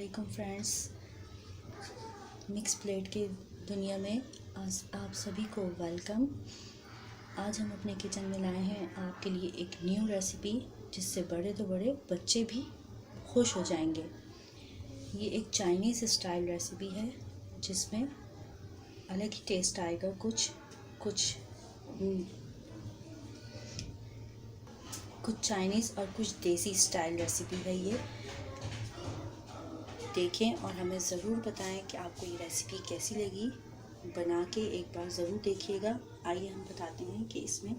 वालेकुम friends. Mix plate की दुनिया में आज आप सभी को वेलकम। आज हम अपने किचन में लाए हैं आपके लिए एक न्यू रेसिपी जिससे बड़े तो बड़े बच्चे भी खुश हो जाएंगे। ये एक चाइनीज़ स्टाइल रेसिपी है जिसमें अलग ही टेस्ट आएगा। कुछ चाइनीज़ और कुछ देसी स्टाइल रेसिपी है। ये देखें और हमें ज़रूर बताएं कि आपको ये रेसिपी कैसी लगी। बना के एक बार ज़रूर देखिएगा। आइए हम बताते हैं कि इसमें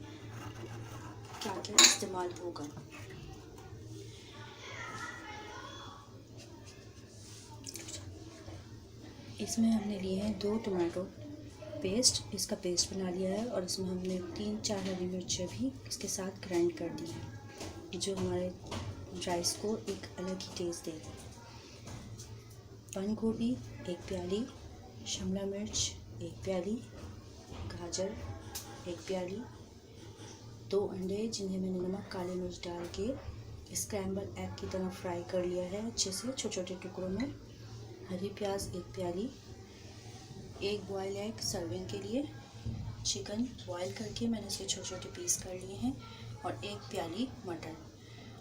क्या क्या इस्तेमाल होगा। इसमें हमने लिए हैं 2 टमाटो पेस्ट। इसका पेस्ट बना लिया है और इसमें हमने 3-4 हरी मिर्चें भी इसके साथ ग्राइंड कर दी हैं, जो हमारे राइस को एक अलग ही टेस्ट देगी। बंद गोभी 1 प्याली, शिमला मिर्च 1 प्याली, गाजर 1 प्याली, 2 अंडे जिन्हें मैंने नमक काली मिर्च डाल के स्क्रैम्बल एग की तरह फ्राई कर लिया है अच्छे से छोटे छोटे टुकड़ों में। हरी प्याज 1 प्याली, 1 बॉयल एग सर्विंग के लिए। चिकन बॉयल करके मैंने इसे छोटे छोटे पीस कर लिए हैं और 1 प्याली मटर।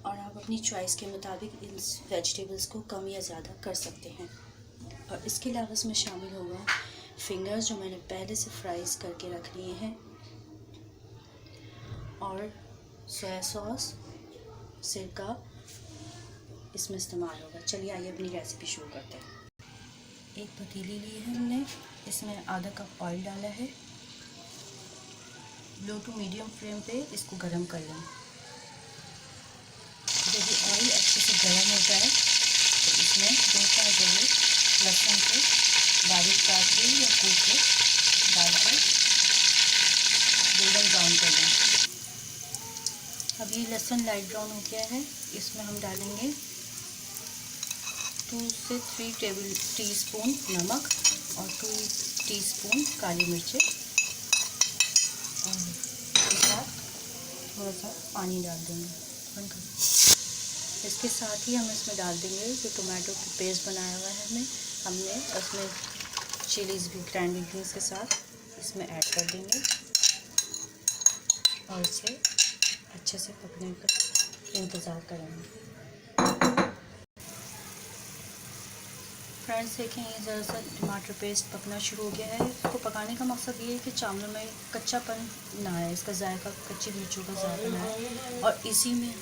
और आप अपनी चॉइस के मुताबिक इन वेजिटेबल्स को कम या ज़्यादा कर सकते हैं। और इसके अलावा इसमें शामिल होगा फिंगर्स जो मैंने पहले से फ्राइज़ करके रख लिए हैं, और सोया सॉस, सिरका इसमें इस्तेमाल होगा। चलिए आइए अपनी रेसिपी शुरू करते हैं। एक पतीली ली है हमने, इसमें आधा कप ऑयल डाला है। लो टू मीडियम फ्लेम पे इसको गर्म कर लें। जब ये ऑयल अच्छे से गर्म हो जाए तो इसमें 2-4 जरूर लहसुन को बारीक काट के या कूट के डालकर गोल्डन ब्राउन कर दें। अब ये लहसुन लाइट ब्राउन हो गया है। इसमें हम डालेंगे 2 से 3 टेबल टीस्पून नमक और 2 टीस्पून काली मिर्चें, और इसके साथ थोड़ा सा पानी डाल देंगे। इसके साथ ही हम इसमें डाल देंगे जो टोमेटो की पेस्ट बनाया हुआ है हमने उसमें चिलीज़ भी ग्राइंड ग्रीन्स के साथ इसमें ऐड कर देंगे और इसे अच्छे से पकने का इंतज़ार करेंगे। फ्रेंड्स देखें, ये ज़रा सा टमाटर पेस्ट पकना शुरू हो गया है। इसको पकाने का मकसद ये है कि चावलों में कच्चापन ना आए, इसका जायका कच्ची मिर्चों का जायका ना आए। और इसी में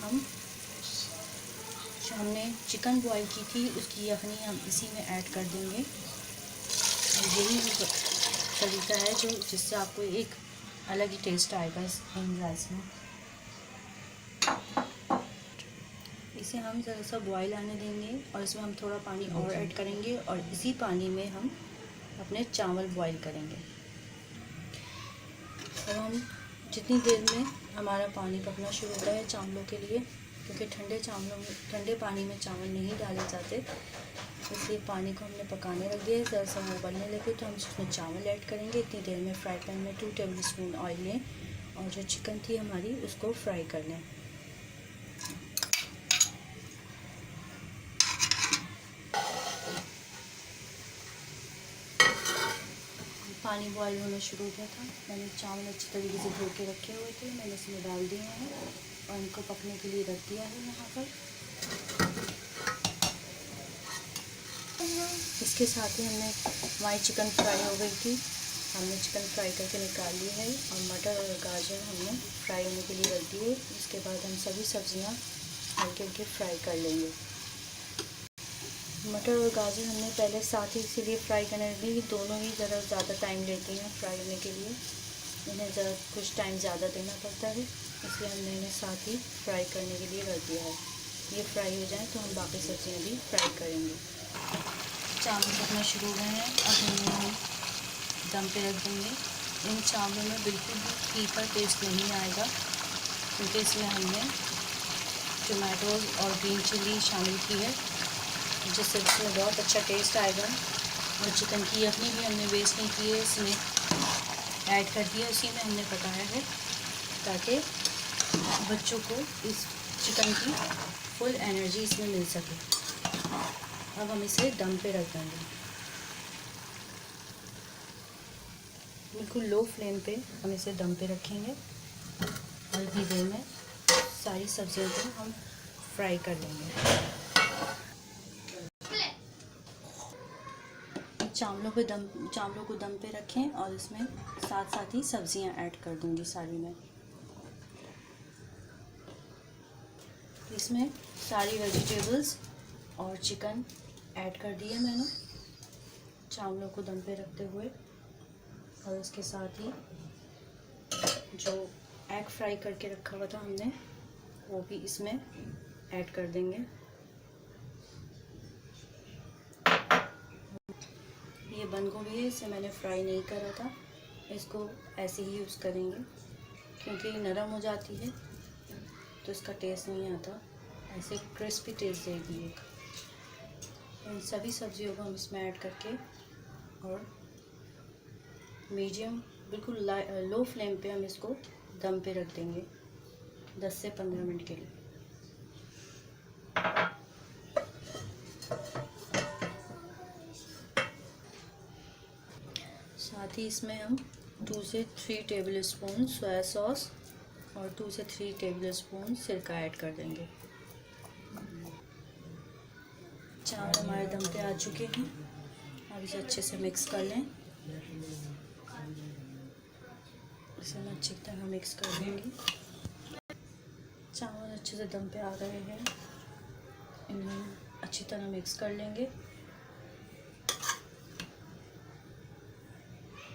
हमने चिकन बॉईल की थी उसकी यखनी हम इसी में ऐड कर देंगे। और यही तरीका है जो जिससे आपको एक अलग ही टेस्ट आएगा इस राइस में। इसे हम ज़रा सा बॉईल आने देंगे और इसमें हम थोड़ा पानी और ऐड करेंगे और इसी पानी में हम अपने चावल बॉईल करेंगे। और हम जितनी देर में हमारा पानी पकना शुरू होता है चावलों के लिए, क्योंकि ठंडे पानी में चावल नहीं डाले जाते, इसलिए पानी को हमने पकाने रख दिया। ज़रा सा वो उबलने लगे तो हम उसमें चावल ऐड करेंगे। इतनी देर में फ्राई पैन में 2 टेबल स्पून ऑयल लें और जो चिकन थी हमारी उसको फ्राई कर लें। पानी बॉईल होना शुरू हो गया था। मैंने चावल अच्छी तरीके से धो के रखे हुए थे, मैंने इसमें डाल दिए हैं और इनको पकने के लिए रख दिया है यहाँ पर। इसके साथ ही हमारी चिकन फ्राई हो गई थी, हमने चिकन फ्राई करके निकाल ली है और मटर और गाजर हमने फ्राई होने के लिए रख दिए। इसके बाद हम सभी सब्जियाँ हल्के हल्के फ्राई कर लेंगे। मटर और गाजर हमने पहले साथ ही इसीलिए फ्राई करने लगी, दोनों ही ज़रा ज़्यादा टाइम लेती हैं फ्राई होने के लिए। इन्हें ज़रा कुछ टाइम ज़्यादा देना पड़ता है, इसलिए हमने इन्हें साथ ही फ्राई करने के लिए रख दिया है। ये फ्राई हो जाए तो हम बाकी सब्जियाँ भी फ्राई करेंगे। चावल पकना शुरू हो गए हैं, अब इन्हें हम दम पे रख देंगे। इन चावलों में बिल्कुल भी फीका टेस्ट नहीं आएगा, क्योंकि इसमें हमने टमाटोज़ और ग्रीन चिली शामिल की है, जिससे इसमें बहुत अच्छा टेस्ट आएगा। और चिकन की यखनी भी हमने वेस्ट नहीं की है, इसमें ऐड कर दिया, उसी में हमने पकाया है ताकि बच्चों को इस चिकन की फुल एनर्जी इसमें मिल सके। अब हम इसे दम पे रख देंगे। बिल्कुल लो फ्लेम पे हम इसे दम पे रखेंगे और इतनी देर में सारी सब्जियों को हम फ्राई कर लेंगे। चावलों को दम पे रखें और इसमें साथ साथ ही सब्जियां ऐड कर दूंगी सारी मैं। इसमें सारी वेजिटेबल्स और चिकन ऐड कर दिया मैंने चावलों को दम पे रखते हुए, और उसके साथ ही जो एग फ्राई करके रखा हुआ था हमने वो भी इसमें ऐड कर देंगे। ये बंद गोभी है, इसे मैंने फ्राई नहीं करा था, इसको ऐसे ही यूज़ करेंगे क्योंकि नरम हो जाती है तो इसका टेस्ट नहीं आता, ऐसे क्रिस्पी टेस्ट देगी एक। इन सभी सब्जियों को हम इसमें ऐड करके और मीडियम बिल्कुल लो फ्लेम पे हम इसको दम पे रख देंगे 10 से 15 मिनट के लिए। साथ ही इसमें हम 2 से 3 टेबल स्पून सोया सॉस और 2 से 3 टेबल स्पून सिरका ऐड कर देंगे। चावल हमारे दम पे आ चुके हैं, अब इसे अच्छे से मिक्स कर लें। इसे मैं अच्छी तरह मिक्स कर दूँगी। चावल अच्छे से दम पे आ गए हैं, इन्हें अच्छी तरह मिक्स कर लेंगे।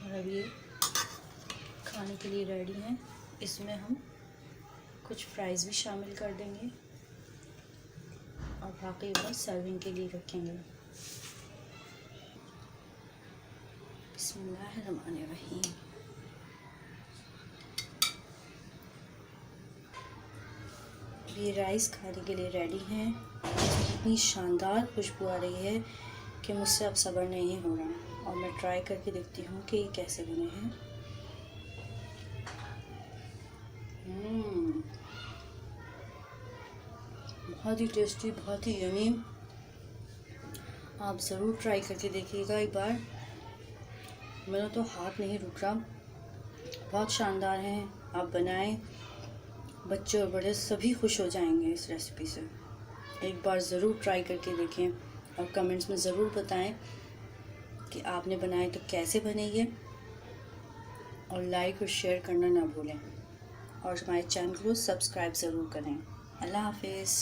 और अब ये खाने के लिए रेडी हैं। इसमें हम कुछ फ्राइज़ भी शामिल कर देंगे और बाकी बस सर्विंग के लिए रखेंगे। बिस्मिल्लाहिर्रहमानिर्रहीम। ये राइस खाने के लिए रेडी हैं। इतनी शानदार खुशबू आ रही है कि मुझसे अब सब्र नहीं हो रहा और मैं ट्राई करके देखती हूँ कि ये कैसे बने हैं। बहुत ही टेस्टी, बहुत ही यमी। आप ज़रूर ट्राई करके देखिएगा एक बार, मेरा तो हाथ नहीं रुक रहा। बहुत शानदार हैं, आप बनाएं, बच्चे और बड़े सभी खुश हो जाएंगे इस रेसिपी से। एक बार ज़रूर ट्राई करके देखें और कमेंट्स में ज़रूर बताएं कि आपने बनाए तो कैसे बने ये, और लाइक और शेयर करना ना भूलें और हमारे चैनल को सब्सक्राइब ज़रूर करें। अल्लाह हाफिज़।